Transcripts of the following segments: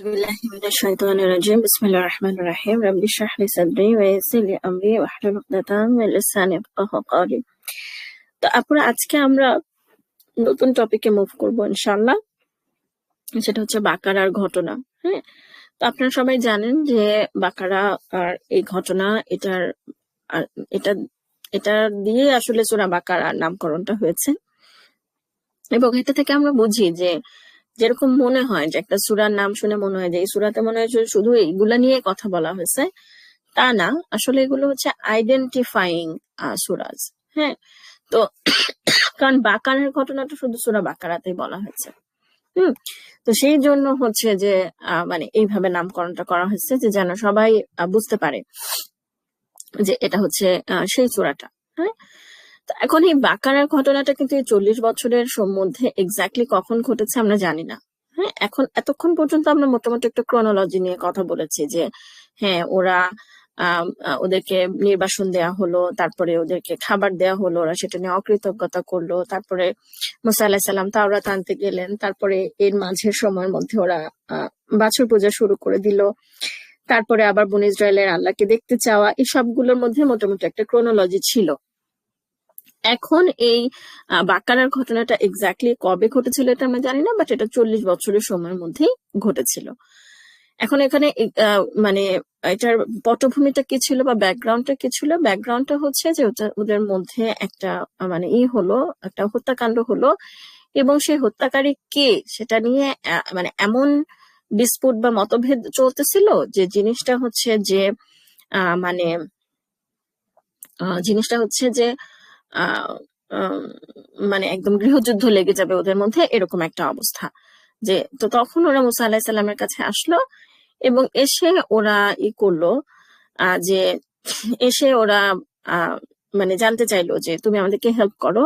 بالله من الشيطان الرجيم بسم الله الرحمن الرحيم رب اشرح لي صدري ويسر لي امري واحلل عقدة من لساني يفقهوا قولي। তো আপুরা আজকে আমরা নতুন টপিকে মুভ করব ইনশাআল্লাহ, সেটা হচ্ছে বাকারার ঘটনা। হ্যাঁ, তো আপনারা সবাই জানেন যে বাকারা আর এই ঘটনা এটার আর এটা এটা দিয়ে আসলে সূরা বাকারার নামকরণটা হয়েছে। এবং এটা থেকে আমরা বুঝি যে যেরকম মনে হয় যে একটা সূরার নাম শুনে মনে হয় যে এই সূরাতে মনে হয় শুধু এইগুলা নিয়ে কথা বলা হয়েছে, তা না। আসলে এগুলো হচ্ছে আইডেন্টিফাইং সূরাজ। হ্যাঁ, তো কারণ বাকারার ঘটনাটা শুধু সূরা বাকারাতেই বলা হয়েছে। তো সেই জন্য হচ্ছে যে মানে এইভাবে নামকরণটা করা হয়েছে যে যেন সবাই বুঝতে পারে যে এটা হচ্ছে সেই সূরাটা। হ্যাঁ, তো এখন এই বাকারার ঘটনাটা কিন্তু এই 40 বছরের মধ্যে এক্স্যাক্টলি কখন ঘটেছে আমরা জানি না। হ্যাঁ, এতক্ষণ পর্যন্ত আমরা মোটামুটি একটা ক্রোনোলজি নিয়ে কথা বলেছি যে হ্যাঁ ওরা ওদেরকে নির্বাসন দেয়া হলো, তারপরে ওদেরকে খাবার দেয়া হলো, ওরা সেটা নিয়ে অকৃতজ্ঞতা করলো, তারপরে মুসা আলাহিস সালাম তাওরাত আনতে গেলেন, তারপরে এর মাঝের সময়ের মধ্যে ওরা বাছুর পূজা শুরু করে দিল, তারপরে আবার বনী ইসরায়েলের আল্লাহকে দেখতে চাওয়া, এই সবগুলোর মধ্যে মোটামুটি একটা ক্রোনোলজি ছিল। এখন এই বাকারার ঘটনাটা এক্স্যাক্টলি কবে ঘটেছিল এটা আমরা জানি না, বাট এটা 40 বছরের সময়ের মধ্যেই ঘটেছিল। এখন এখানে মানে এটার পটভূমিটা কি ছিল বা ব্যাকগ্রাউন্ডটা কি ছিল? ব্যাকগ্রাউন্ডটা হচ্ছে যে ওদের মধ্যে একটা মানে হলো, একটা হত্যাকাণ্ড হলো, এবং সেই হত্যাকারী কে সেটা নিয়ে মানে এমন ডিসপুট বা মতভেদ চলতেছিল যে জিনিসটা হচ্ছে যে মানে জিনিসটা হচ্ছে যে মানে একদম গৃহযুদ্ধ লেগে যাবে ওদের মধ্যে, এরকম একটা অবস্থা। যে তো তখন ওরা মুসা আলাহিস সাল্লামের কাছে আসলো এবং এসে ওরা করলো যে এসে ওরা মানে জানতে চাইলো যে তুমি আমাদেরকে হেল্প করো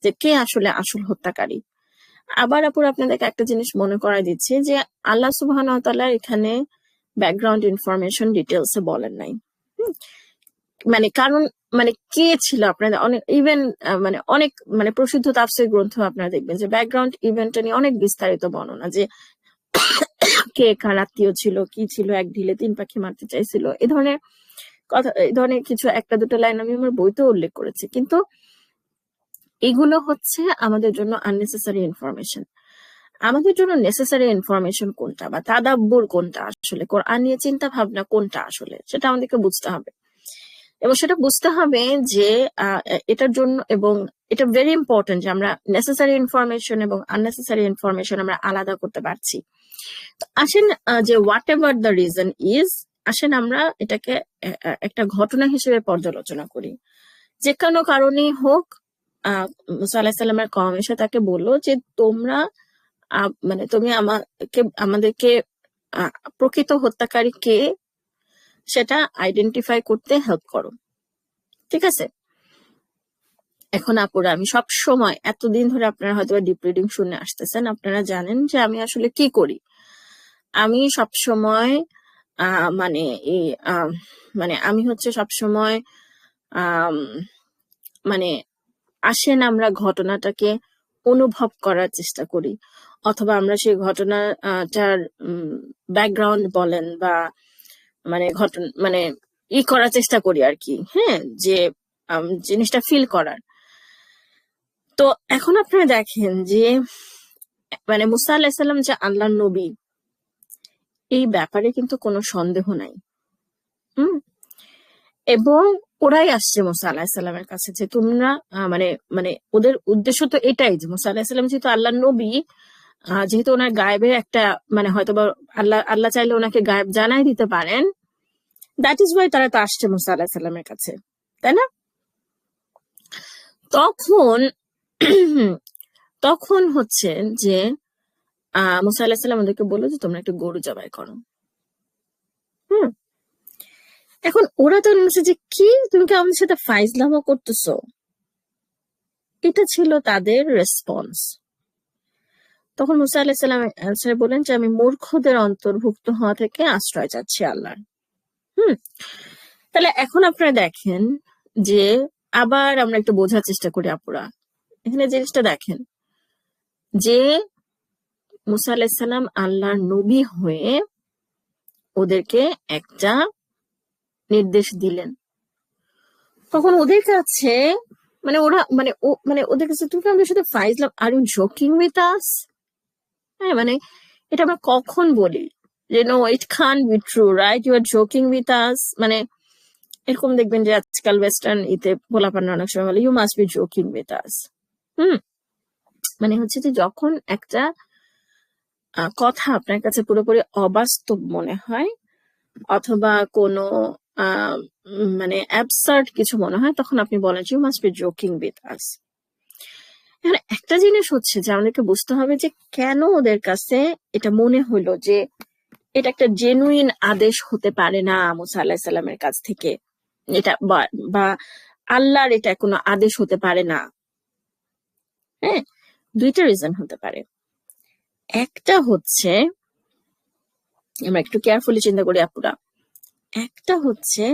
যে কে আসলে আসল হত্যাকারী। আবার আপুর আপনাদেরকে একটা জিনিস মনে করাই দিচ্ছি যে আল্লাহ সুবহানাহু ওয়া তাআলা এখানে ব্যাকগ্রাউন্ড ইনফরমেশন ডিটেলস বলেন নাই। মানে কারণ মানে কে ছিল আপনাদের অনেক ইভেন মানে অনেক মানে প্রসিদ্ধ তাফসীর গ্রন্থ আপনারা দেখবেন যে ব্যাকগ্রাউন্ড ইভেন্টটা নিয়ে অনেক বিস্তারিত বর্ণনা, যে কে কার আত্মীয় ছিল, কি ছিল, এক ঢিলে 3 পাখি মারতে চাইছিল, এই ধরনের কথা, এই ধরনের কিছু একটা দুটো লাইন আমি আমার বইতে উল্লেখ করেছি। কিন্তু এগুলো হচ্ছে আমাদের জন্য আননেসেসারি ইনফরমেশন। আমাদের জন্য নেসেসারি ইনফরমেশন কোনটা বা তাদাব্বুর কোনটা, আসলে কোরআন নিয়ে চিন্তা ভাবনা কোনটা আসলে, সেটা আমাদেরকে বুঝতে হবে। এবং সেটা বুঝতে হবে যে এটার জন্য, এবং এটা ভেরি ইম্পর্টেন্ট যে আমরা নেসেসারি ইনফরমেশন এবং আননেসেসারি ইনফরমেশন আমরা আলাদা করতে পারছি। আসেন যে what ever the reason is, আসেন আমরা এটাকে একটা ঘটনা হিসেবে পর্যালোচনা করি। যে কোনো কারণেই হোক মুসা আলাহিস সাল্লামের কওম এসে তাকে বললো যে তোমরা মানে তুমি আমাদেরকে প্রকৃত হত্যাকারী কে সেটা আইডেন্টিফাই করতে হেল্প করো। ঠিক আছে, এখন আপুরা আমি সব সময় এতদিন ধরে আপনারা হয়তো ডিপ রিডিং শুনে আসতেছেন, আপনারা জানেন যে আমি আসলে কি করি। আমি সব সময় মানে মানে আমি হচ্ছে সব সময় মানে আসেন আমরা ঘটনাটাকে অনুভব করার চেষ্টা করি, অথবা আমরা সেই ঘটনাটার ব্যাকগ্রাউন্ড বলেন বা মানে ঘটনা মানে করার চেষ্টা করি আর কি। হ্যাঁ, যে জিনিসটা ফিল করার। তো এখন আপনারা দেখেন যে মানে মুসা আলাইহিস সালাম যে আল্লাহর নবী, এই ব্যাপারে কিন্তু কোনো সন্দেহ নাই। এবং ওরাই আসছে মুসা আলাহিস সালামের কাছে যে তোমরা মানে মানে ওদের উদ্দেশ্য তো এটাই যে মুসা আলাহিস সালাম যেহেতু আল্লাহর নবী, যেহেতু ওনার গায়েবের একটা মানে হয়তো বা আল্লাহ চাইলে ওনাকে গায়েব জানাই দিতে পারেন, দ্যাট ইজ ওয়াই তারা তো আসছে মুসা আলাহিস সালামের কাছে, তাই না? তখন তখন হচ্ছে যে মুসা আলাহিস সালাম ওদেরকে বললো যে তোমরা একটু গরু জবাই করো। এখন ওরা তো বলছে যে কি তুমি কি আমাদের সাথে ফাইজলামো করতেছো, এটা ছিল তাদের রেসপন্স। তখন মুসা আলাইহিস সালাম অ্যানসার বলেন যে আমি মূর্খদের অন্তর্ভুক্ত হওয়া থেকে আশ্রয় চাচ্ছি আল্লাহর। তাহলে এখন আপনারা দেখেন যে আবার আমরা একটু বোঝার চেষ্টা করি আপুরা, এখানে জিনিসটা দেখেন যে মুসা আলাইহিস সালাম আল্লাহর নবী হয়ে ওদেরকে একটা নির্দেশ দিলেন। তখন ওদের কাছে মানে ওরা মানে ওদের কাছে তুমি আমাদের সাথে ফাইজলাম, are you joking with us? হ্যাঁ, মানে এটা আমরা কখন বলি যে no it can't be true, right? You are joking with us. মানে এরকম দেখবেন যে আজকাল ওয়েস্টার্ন ইতে পোলাপান অনেক সময় বলে you must be joking with us. মানে হচ্ছে যে যখন একটা কথা আপনার কাছে পুরোপুরি অবাস্তব মনে হয় অথবা কোনো মানে অ্যাবসার্ড কিছু মনে হয়, তখন আপনি বলেন you must be joking with us. এখন একটা জিনিস হচ্ছে যে আমাদেরকে বুঝতে হবে যে কেন ওদের কাছে এটা মনে হলো যে এটা একটা জেনুইন আদেশ হতে পারে না মুসা আলাহিস সালামের কাছ থেকে, এটা বা আল্লাহর এটা কোনো আদেশ হতে পারে না। হ্যাঁ, দুইটা রিজন হতে পারে। একটা হচ্ছে, আমরা একটু কেয়ারফুলি চিন্তা করি আপুরা, একটা হচ্ছে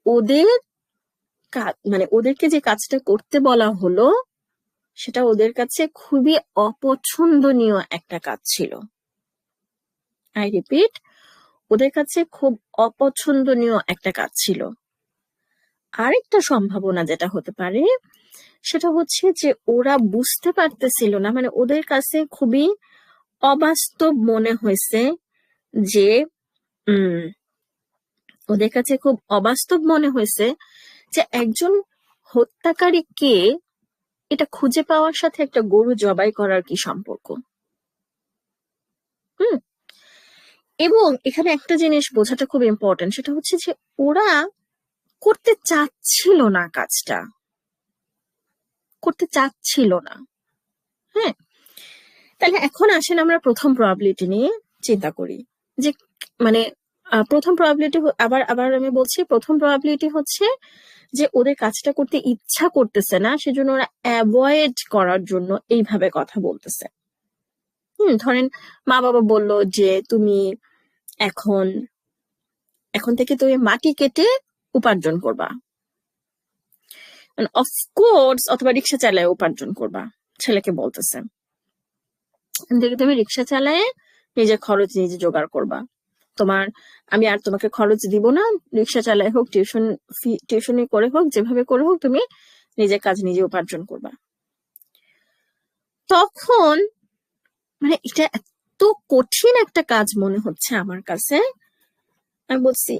ওদের মানে ওদেরকে যে কাজটা করতে বলা হলো সেটা ওদের কাছে খুবই অপছন্দনীয় একটা কাজ ছিল। আই রিপিট, ওদের কাছে খুব অপছন্দনীয় একটা কাজ ছিল। আরেকটা সম্ভাবনা যেটা হতে পারে সেটা হচ্ছে যে ওরা বুঝতে পারতেছিল না, মানে ওদের কাছে খুবই অবাস্তব মনে হয়েছে যে ওদের কাছে খুব অবাস্তব মনে হয়েছে যে একজন হত্যাকারী কে এটা খুঁজে পাওয়ার সাথে একটা গরু জবাই করার কি সম্পর্ক। এবং এখানে একটা জিনিস বোঝাটা খুব ইম্পর্টেন্ট, সেটা হচ্ছে যে ওরা করতে চাচ্ছিল না, কাজটা করতে চাচ্ছিল না। হ্যাঁ, তাহলে এখন আসেন আমরা প্রথম প্রবাবিলিটি নিয়ে চিন্তা করি যে মানে প্রথম প্রবাবিলিটি, আবার আবার আমি বলছি, প্রথম প্রবাবিলিটি হচ্ছে যে ওদের কাজটা করতে ইচ্ছা করতেছে না, সেজন্য ওরা অ্যাভয়েড করার জন্য এইভাবে কথা বলতেছে। ধরেন মা বাবা বলল যে তুমি এখন এখন থেকে তুমি মাটি কেটে উপার্জন করবা, অফকোর্স, অথবা রিক্সা চালায় উপার্জন করবা, ছেলেকে বলতেছে থেকে তুমি রিক্সা চালায় নিজের খরচ নিজে জোগাড় করবা, আমি আর তোমাকে খরচ দিব না, রিক্সা চালায় হোক, টিউশনি করে হোক, যেভাবে করে হোক তুমি নিজের কাজ নিজে উপার্জন করবা। তখন মানে এটা এত কঠিন একটা কাজ মনে হচ্ছে আমার কাছে, আমি বলছি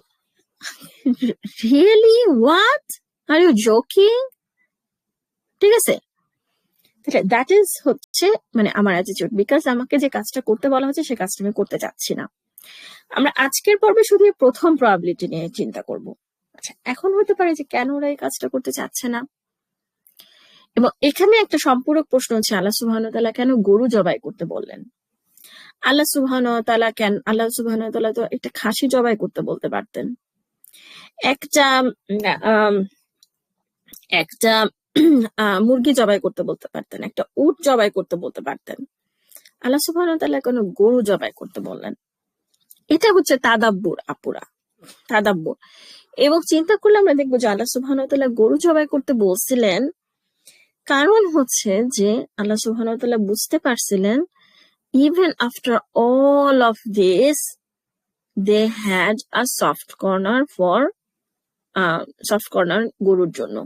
really what are you joking? ঠিক আছে, দ্যাট ইজ হচ্ছে মানে আমার অ্যাটিটিউড, বিকজ আমাকে যে কাজটা করতে বলা হচ্ছে সে কাজটা আমি করতে চাচ্ছি না। আমরা আজকের পর্বে শুধু প্রথম প্রবাবিলিটি নিয়ে চিন্তা করব। আচ্ছা, এখন হতে পারে যে কেন ওরা এই কাজটা করতে চাচ্ছে না। এবং এখানে একটা সম্পূরক প্রশ্ন হচ্ছে আল্লাহ সুবহানাহু ওয়া তাআলা কেন গরু জবাই করতে বললেন? আল্লাহ সুবহানাহু ওয়া তাআলা তো একটা খাসি জবাই করতে বলতে পারতেন, একটা একটা মুরগি জবাই করতে বলতে পারতেন, একটা উট জবাই করতে বলতে পারতেন। আল্লাহ সুবহানাহু ওয়া তাআলা কেন গরু জবাই করতে বললেন? এটা হচ্ছে তাদাব্বুর আপুরা, তাদাব্বুর। এবং চিন্তা করলে আমরা দেখবো যে আল্লাহ সুবহানাহু ওয়া তাআলা গরু জবাই করতে বলছিলেন, কারণ হচ্ছে যে আল্লাহ সুবহানাহু ওয়া তাআলা বুঝতে পারছিলেন even after all of this they had a soft corner গরুর জন্য।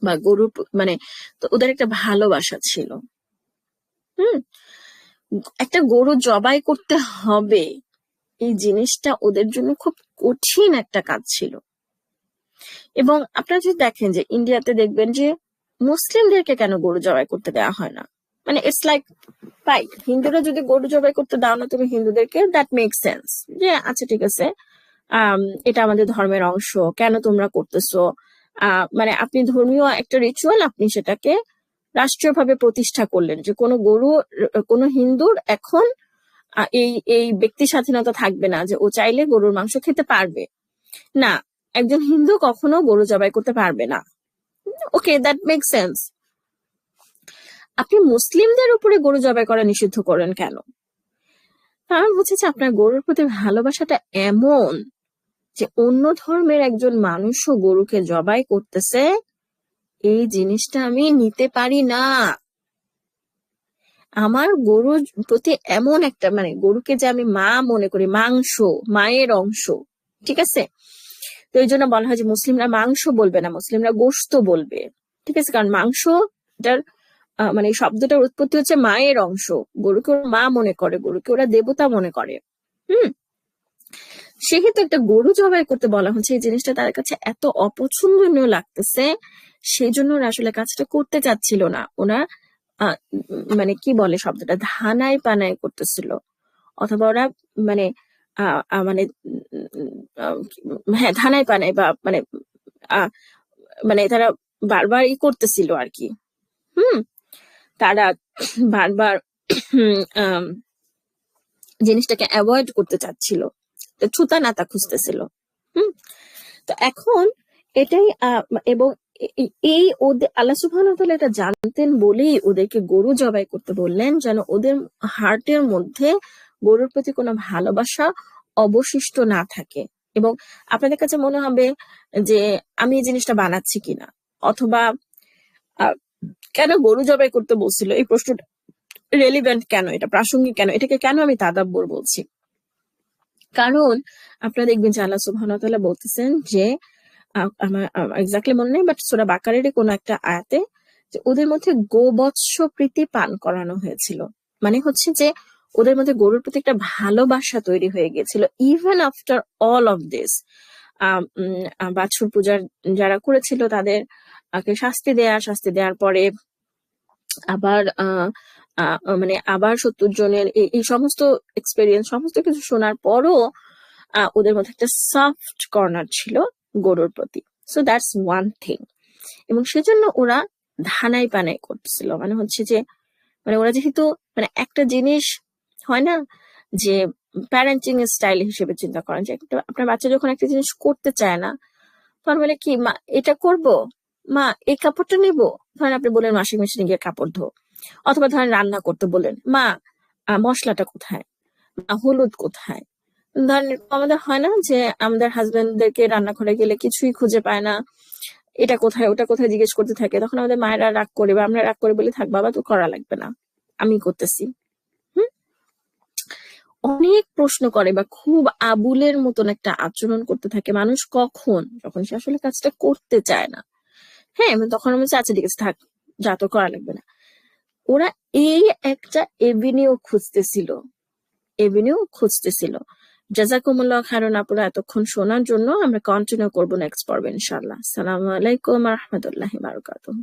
বা গরুর মানে তো ওদের একটা ভালোবাসা ছিল। একটা গরু জবাই করতে হবে, এই জিনিসটা ওদের জন্য খুব কঠিন একটা কাজ ছিল। এবং আপনারা যদি দেখেন যে ইন্ডিয়াতে দেখবেন যে মুসলিমদেরকে কেন গরু জবাই করতে দেওয়া হয় না, মানে ইটস লাইক রাইট, হিন্দুরা যদি গরু জবাই করতে দাও না তুমি হিন্দুদেরকে, দ্যাট মেক সেন্স যে আচ্ছা ঠিক আছে, এটা আমাদের ধর্মের অংশ, কেন তোমরা করতেছো, মানে আপনি ধর্মীয় একটা রিচুয়াল আপনি সেটাকে রাষ্ট্রীয়ভাবে প্রতিষ্ঠা করলেন যে কোনো হিন্দুর এখন এই এই ব্যক্তি স্বাধীনতা থাকবে না যে ও চাইলে গরুর মাংস খেতে পারবে না, একজন হিন্দু কখনো গরু জবাই করতে পারবে না। ওকে, দ্যাট মেক সেন্স। আপনি মুসলিমদের উপরে গরু জবাই করা নিষিদ্ধ করেন কেন? কারণ হচ্ছে যে আপনার গরুর প্রতি ভালোবাসাটা এমন যে অন্য ধর্মের একজন মানুষও গরুকে জবাই করতেছে, এই জিনিসটা আমি নিতে পারি না। আমার গরুর প্রতি এমন একটা মানে গরুকে যে আমি মা মনে করি, মাংস, মায়ের অংশ, ঠিক আছে? তো এই জন্য বলা হয় যে মুসলিমরা মাংস বলবে না, মুসলিমরা গোশত বলবে, ঠিক আছে? কারণ মাংস এটার মানে শব্দটার উৎপত্তি হচ্ছে মায়ের অংশ। গরুকে ওরা মা মনে করে, গরুকে ওরা দেবতা মনে করে। হুম। সেক্ষেত্রে একটা গরু জবাই করতে বলা হচ্ছে, এই জিনিসটা তার কাছে এত অপছন্দনীয় লাগতেছে, সেই জন্য ওরা আসলে কাজটা করতে চাচ্ছিল না। ওরা মানে কি বলে শব্দটা, ধানাই পানাই করতেছিল, অথবা ওরা মানে মানে হ্যাঁ ধানাই পানাই বা মানে আহ, মানে তারা বারবার করতেছিল আর কি। হুম। তারা বারবার আম, জিনিসটাকে অ্যাভয়েড করতে চাচ্ছিল, ছুতা নাতা খুঁজতেছিল। হুম। তো এখন এটাই এবং এই ওদের আল্লাহ সুবহানাহু ওয়া তাআলা এটা জানতেন বলেই ওদেরকে গরু জবাই করতে বললেন, যেন ওদের হার্টের মধ্যে গরুর প্রতি কোনো ভালোবাসা অবশিষ্ট না থাকে। এবং আপনাদের কাছে মনে হবে যে আমি এই জিনিসটা বানাচ্ছি কিনা, অথবা কেন গরু জবাই করতে বলছিল, এই প্রশ্নটা রেলিভেন্ট কেন, এটা প্রাসঙ্গিক কেন, এটাকে কেন আমি তাদাব্বর বলছি? কারণ আপনারা দেখবেন যে আল্লাহ সুবহানাহু ওয়া তাআলা বলতেছেন যে আমার এক্স্যাক্টলি মনে নেই, বাট সূরা বাকারারই কোন একটা আয়াতে যে ওদের মধ্যে গোবৎস প্রীতি পান করানো হয়েছিল। মানে হচ্ছে যে ওদের মধ্যে গরুর প্রতি একটা ভালোবাসা তৈরি হয়ে গিয়েছিল, even after all of this. বাছুর পূজার যারা করেছিল তাদের শাস্তি দেওয়ার পরে আবার মানে আবার 70 জনের এই সমস্ত এক্সপেরিয়েন্স, সমস্ত কিছু শোনার পরও ওদের মধ্যে একটা সফট কর্নার ছিল গরুর প্রতি। So that's one thing. এবং সেজন্য ওরা ধানাই পানাই করতেছিল, মানে হচ্ছে যে মানে ওরা যেহেতু মানে একটা জিনিস হয় না যে প্যারেন্টিং স্টাইল হিসেবে চিন্তা করেন যে আপনার বাচ্চা যখন একটা জিনিস করতে চায় না, তখন বলে কি, মা এটা করব, মা এই কাপড়টা নিব। ধরেন আপনি বলেন ওয়াশিং মেশিনে গিয়ে কাপড় ধো, অথবা ধরেন রান্না করতে বলেন, মা মশলাটা কোথায়, মা হলুদ কোথায়। ধরেন আমাদের হয় না যে আমাদের হাজবেন্ডদেরকে রান্নাঘরে গেলে কিছুই খুঁজে পায় না, এটা কোথায় ওটা কোথায় জিজ্ঞেস করতে থাকে, তখন আমাদের মায়েরা রাগ করে বা আমরা রাগ করে বলি, থাক বাবা তো করা লাগবে না, আমি করতেছি। হুম। অনেক প্রশ্ন করে বা খুব আবুলের মতন একটা আচরণ করতে থাকে মানুষ, কখন, যখন সে আসলে কাজটা করতে চায় না। হ্যাঁ, তখন আমি আচ্ছা ঠিক আছে থাক, যা তো করা লাগবে না। ওরা এই একটা এভিনিউ খুঁজতেছিল। জাযাকুমুল্লাহ খায়রান আপুরা, এতক্ষণ শোনার জন্য। আমরা কন্টিনিউ করবো নেক্সট পর্বে ইনশাআল্লাহ। আসসালামু আলাইকুম ওয়া রাহমাতুল্লাহি ওয়া বারাকাতুহু।